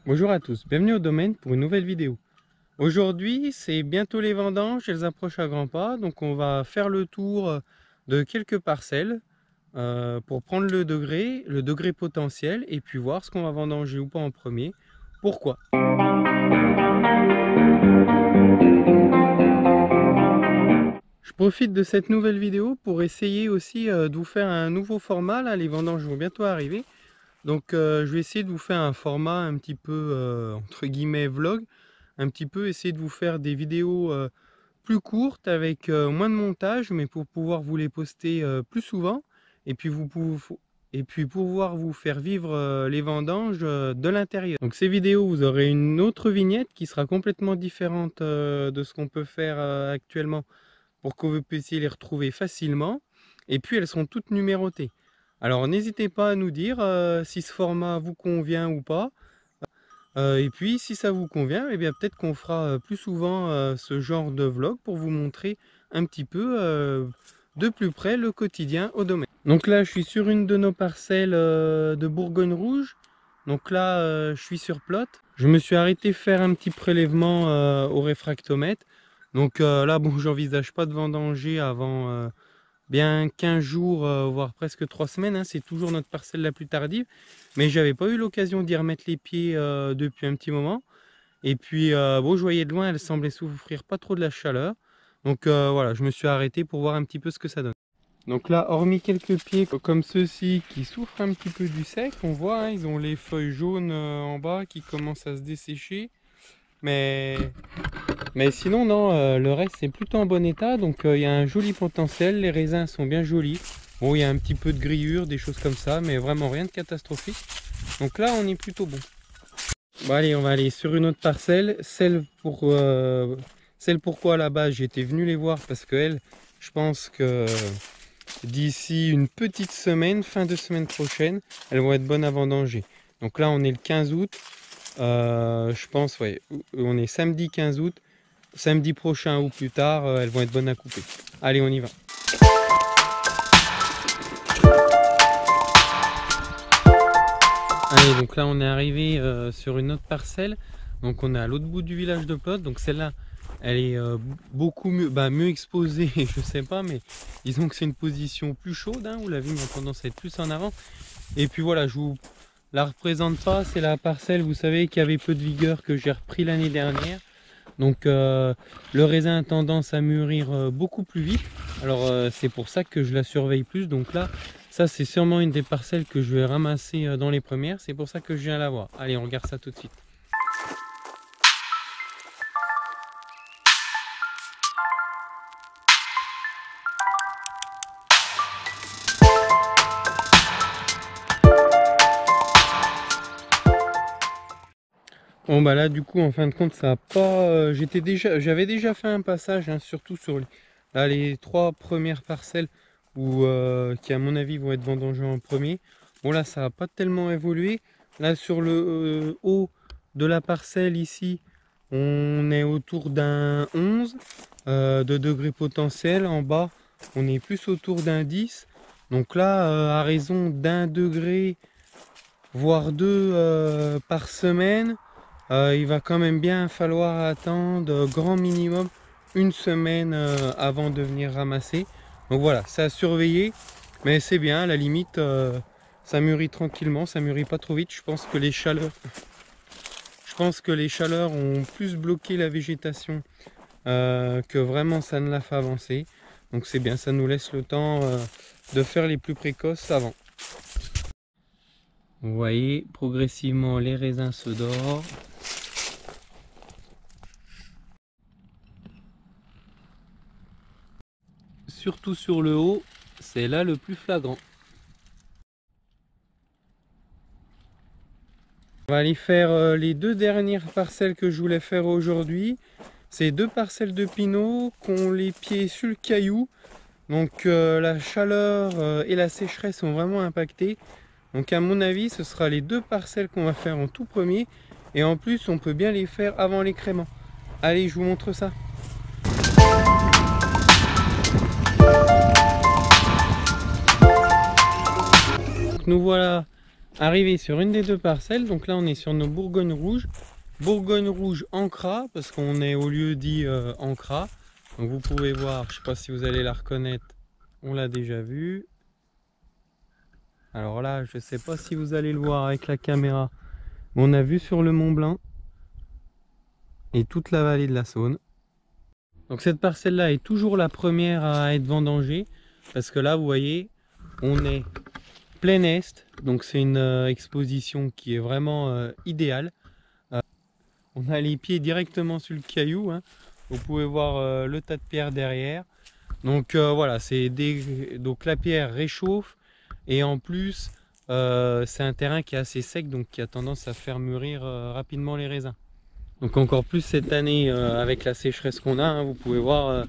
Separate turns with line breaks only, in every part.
Bonjour à tous, bienvenue au domaine pour une nouvelle vidéo. Aujourd'hui, c'est bientôt les vendanges, elles approchent à grands pas, donc on va faire le tour de quelques parcelles pour prendre le degré potentiel et puis voir ce qu'on va vendanger ou pas en premier. Pourquoi? Je profite de cette nouvelle vidéo pour essayer aussi de vous faire un nouveau format. Là, les vendanges vont bientôt arriver. Donc je vais essayer de vous faire un format un petit peu entre guillemets vlog, un petit peu essayer de vous faire des vidéos plus courtes avec moins de montage, mais pour pouvoir vous les poster plus souvent et puis pouvoir vous faire vivre les vendanges de l'intérieur. Donc ces vidéos, vous aurez une autre vignette qui sera complètement différente de ce qu'on peut faire actuellement pour que vous puissiez les retrouver facilement, et puis elles seront toutes numérotées. Alors n'hésitez pas à nous dire si ce format vous convient ou pas. Et puis si ça vous convient, eh bien peut-être qu'on fera plus souvent ce genre de vlog pour vous montrer un petit peu de plus près le quotidien au domaine. Donc là je suis sur une de nos parcelles de Bourgogne rouge. Donc là je suis sur plot. Je me suis arrêté faire un petit prélèvement au réfractomètre. Donc là bon, j'envisage pas de vendanger avant bien 15 jours, voire presque 3 semaines, hein. C'est toujours notre parcelle la plus tardive, mais j'avais pas eu l'occasion d'y remettre les pieds depuis un petit moment. Et puis bon, je voyais de loin, elle semblait souffrir pas trop de la chaleur, donc voilà, je me suis arrêté pour voir un petit peu ce que ça donne. Donc là, hormis quelques pieds comme ceux-ci qui souffrent un petit peu du sec, on voit, hein, ils ont les feuilles jaunes en bas qui commencent à se dessécher, mais sinon, non, le reste c'est plutôt en bon état. Donc il y a un joli potentiel, les raisins sont bien jolis. Bon, il y a un petit peu de grillure, des choses comme ça, mais vraiment rien de catastrophique. Donc là, on est plutôt bon. Bon, allez, on va aller sur une autre parcelle. Celle pourquoi à la base j'étais venu les voir, parce que elles, je pense que d'ici une petite semaine, fin de semaine prochaine, elles vont être bonnes à vendanger. Donc là, on est le 15 août. Je pense, ouais, on est samedi 15 août. Samedi prochain ou plus tard, elles vont être bonnes à couper. Allez, on y va. Allez, donc là on est arrivé sur une autre parcelle. Donc on est à l'autre bout du village de Plot. Donc celle-là, elle est beaucoup mieux, mieux exposée, je sais pas, mais disons que c'est une position plus chaude, hein, où la vigne a tendance à être plus en avant. Et puis voilà, je vous la représente pas, c'est la parcelle, vous savez, qui avait peu de vigueur, que j'ai repris l'année dernière. Donc le raisin a tendance à mûrir beaucoup plus vite. Alors c'est pour ça que je la surveille plus. Donc là, ça c'est sûrement une des parcelles que je vais ramasser dans les premières. C'est pour ça que je viens la voir. Allez, on regarde ça tout de suite. Bon bah là du coup en fin de compte ça a pas... j'avais déjà fait un passage, hein, surtout sur les 3 premières parcelles qui à mon avis vont être vendangées en premier. Bon là ça n'a pas tellement évolué. Là sur le haut de la parcelle ici, on est autour d'un 11 de degré potentiel. En bas on est plus autour d'un 10. Donc là à raison d'1 degré voire 2 par semaine, il va quand même bien falloir attendre grand minimum une semaine avant de venir ramasser. Donc voilà, c'est à surveiller, mais c'est bien, à la limite ça mûrit tranquillement, ça mûrit pas trop vite. Je pense que les chaleurs ont plus bloqué la végétation que vraiment ça ne l'a fait avancer. Donc c'est bien, ça nous laisse le temps de faire les plus précoces avant. Vous voyez, progressivement les raisins se dorent. Surtout sur le haut, c'est là le plus flagrant. On va aller faire les 2 dernières parcelles que je voulais faire aujourd'hui. C'est 2 parcelles de pinot qui ont les pieds sur le caillou. Donc la chaleur et la sécheresse sont vraiment impactées. Donc à mon avis, ce sera les 2 parcelles qu'on va faire en tout premier. Et en plus, on peut bien les faire avant l'écrément. Allez, je vous montre ça. Donc nous voilà arrivé sur une des deux parcelles. Donc là on est sur nos Bourgognes rouges. Bourgogne rouge Ancra, parce qu'on est au lieu dit Ancra. Donc vous pouvez voir, je ne sais pas si vous allez la reconnaître, on l'a déjà vue. Alors là, je ne sais pas si vous allez le voir avec la caméra, mais on a vu sur le Mont Blanc et toute la vallée de la Saône. Donc cette parcelle-là est toujours la première à être vendangée, parce que là, vous voyez, on est plein est, donc c'est une exposition qui est vraiment idéale. On a les pieds directement sur le caillou, hein. Vous pouvez voir le tas de pierres derrière. Donc voilà, donc la pierre réchauffe et en plus c'est un terrain qui est assez sec, donc qui a tendance à faire mûrir rapidement les raisins. Donc encore plus cette année avec la sécheresse qu'on a, hein, vous pouvez voir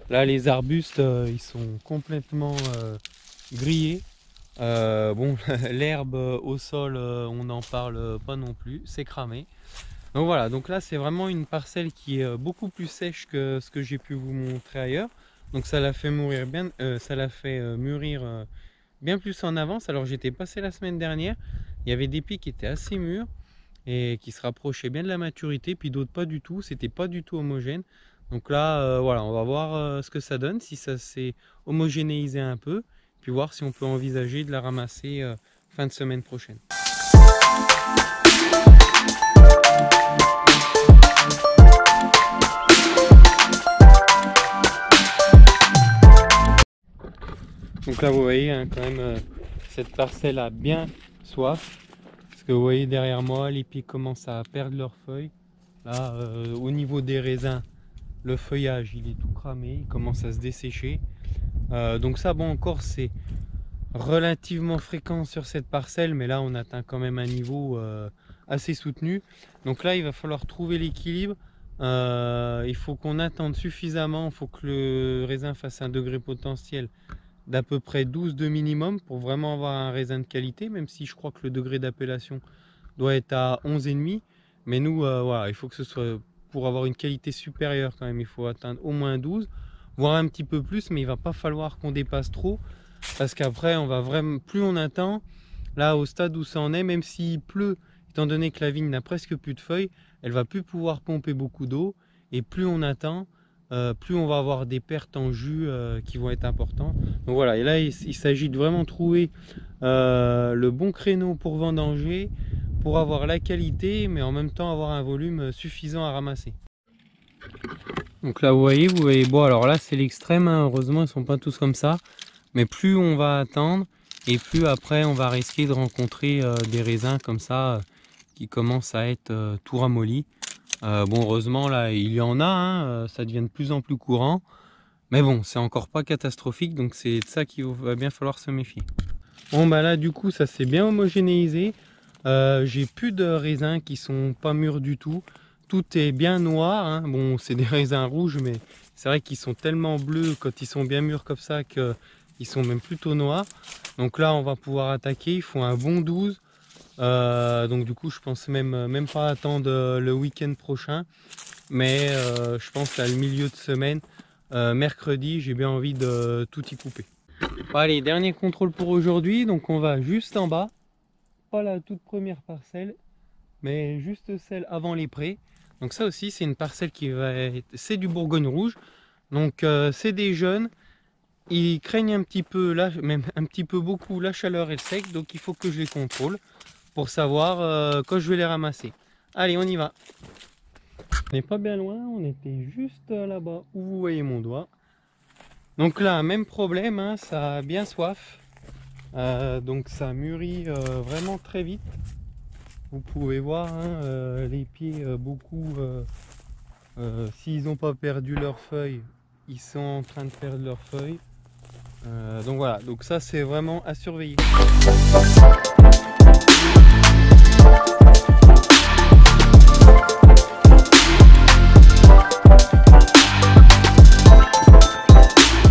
là les arbustes ils sont complètement grillés. Bon, l'herbe au sol on n'en parle pas non plus, c'est cramé. Donc voilà, donc là c'est vraiment une parcelle qui est beaucoup plus sèche que ce que j'ai pu vous montrer ailleurs. Donc ça l'a fait mûrir bien, mûrir bien plus en avance. Alors j'étais passé la semaine dernière, il y avait des pieds qui étaient assez mûrs et qui se rapprochaient bien de la maturité, puis d'autres pas du tout, c'était pas du tout homogène. Donc là voilà, on va voir ce que ça donne, si ça s'est homogénéisé un peu, puis voir si on peut envisager de la ramasser fin de semaine prochaine. Donc là vous voyez hein, quand même cette parcelle a bien soif, parce que vous voyez derrière moi les pieds commencent à perdre leurs feuilles. Là au niveau des raisins, le feuillage il est tout cramé, il commence à se dessécher. Donc ça bon encore c'est relativement fréquent sur cette parcelle, mais là on atteint quand même un niveau assez soutenu. Donc là il va falloir trouver l'équilibre. Il faut qu'on attende suffisamment, il faut que le raisin fasse un degré potentiel d'à peu près 12 de minimum pour vraiment avoir un raisin de qualité, même si je crois que le degré d'appellation doit être à 11,5. Mais nous voilà, il faut que ce soit, pour avoir une qualité supérieure quand même, il faut atteindre au moins 12, voire un petit peu plus, mais il va pas falloir qu'on dépasse trop, parce qu'après on va vraiment, plus on attend, là au stade où ça en est, même s'il pleut, étant donné que la vigne n'a presque plus de feuilles, elle va plus pouvoir pomper beaucoup d'eau, et plus on attend, plus on va avoir des pertes en jus qui vont être importantes. Donc voilà, et là il s'agit de vraiment trouver le bon créneau pour vendanger, pour avoir la qualité, mais en même temps avoir un volume suffisant à ramasser. Donc là vous voyez, bon alors là c'est l'extrême, hein. Heureusement ils ne sont pas tous comme ça, mais plus on va attendre, et plus après on va risquer de rencontrer des raisins comme ça qui commencent à être tout ramollis. Bon heureusement là il y en a, hein, ça devient de plus en plus courant, mais bon c'est encore pas catastrophique, donc c'est de ça qu'il va bien falloir se méfier. Bon bah là du coup ça s'est bien homogénéisé, j'ai plus de raisins qui sont pas mûrs du tout, tout est bien noir, hein. Bon c'est des raisins rouges, mais c'est vrai qu'ils sont tellement bleus quand ils sont bien mûrs comme ça qu'ils sont même plutôt noirs. Donc là on va pouvoir attaquer, il faut un bon 12. Donc du coup je pense même pas attendre le week-end prochain, mais je pense à le milieu de semaine, mercredi, j'ai bien envie de tout y couper. Bon, allez, dernier contrôle pour aujourd'hui, donc on va juste en bas, pas la toute première parcelle, mais juste celle avant les prés. Donc ça aussi c'est une parcelle qui va être, c'est du Bourgogne rouge, donc c'est des jeunes. Ils craignent un petit peu, là, même un petit peu beaucoup, la chaleur et le sec, donc il faut que je les contrôle pour savoir quand je vais les ramasser. Allez, on y va. On n'est pas bien loin, on était juste là-bas où vous voyez mon doigt. Donc là, même problème, hein, ça a bien soif. Donc ça mûrit vraiment très vite. Vous pouvez voir hein, les pieds, beaucoup, s'ils n'ont pas perdu leurs feuilles, ils sont en train de perdre leurs feuilles. Donc voilà, donc ça c'est vraiment à surveiller.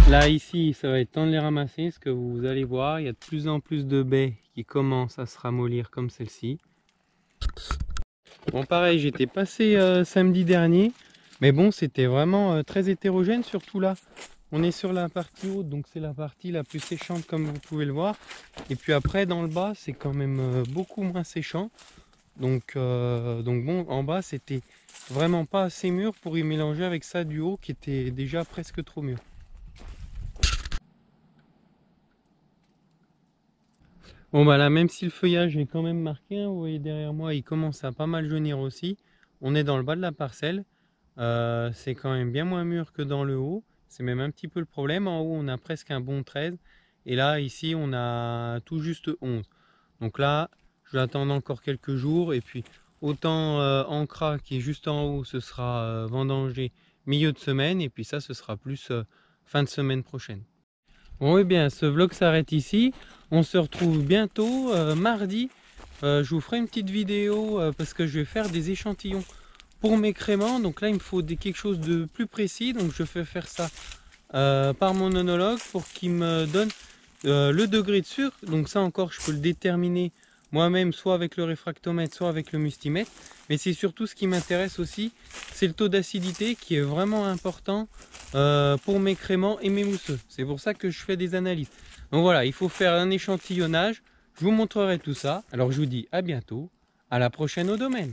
Là ici ça va être temps de les ramasser, ce que vous allez voir, il y a de plus en plus de baies qui commencent à se ramollir comme celle-ci. Bon pareil, j'étais passé samedi dernier, mais bon c'était vraiment très hétérogène, surtout là. On est sur la partie haute, donc c'est la partie la plus séchante comme vous pouvez le voir. Et puis après dans le bas c'est quand même beaucoup moins séchant. Donc bon, en bas c'était vraiment pas assez mûr pour y mélanger avec ça du haut qui était déjà presque trop mûr. Bon bah là, même si le feuillage est quand même marqué, hein, vous voyez derrière moi il commence à pas mal jaunir aussi. On est dans le bas de la parcelle. C'est quand même bien moins mûr que dans le haut. C'est même un petit peu le problème. En haut on a presque un bon 13. Et là ici on a tout juste 11. Donc là je vais attendre encore quelques jours. Et puis autant Ancra qui est juste en haut, ce sera vendangé milieu de semaine. Et puis ça ce sera plus fin de semaine prochaine. Bon et bien ce vlog s'arrête ici. On se retrouve bientôt mardi. Je vous ferai une petite vidéo parce que je vais faire des échantillons pour mes créments. Donc là il me faut quelque chose de plus précis, donc je fais faire ça par mon œnologue pour qu'il me donne le degré de sucre. Donc ça encore je peux le déterminer moi-même, soit avec le réfractomètre, soit avec le mustimètre. Mais c'est surtout ce qui m'intéresse aussi, c'est le taux d'acidité qui est vraiment important pour mes créments et mes mousseux. C'est pour ça que je fais des analyses. Donc voilà, il faut faire un échantillonnage. Je vous montrerai tout ça. Alors je vous dis à bientôt, à la prochaine au domaine.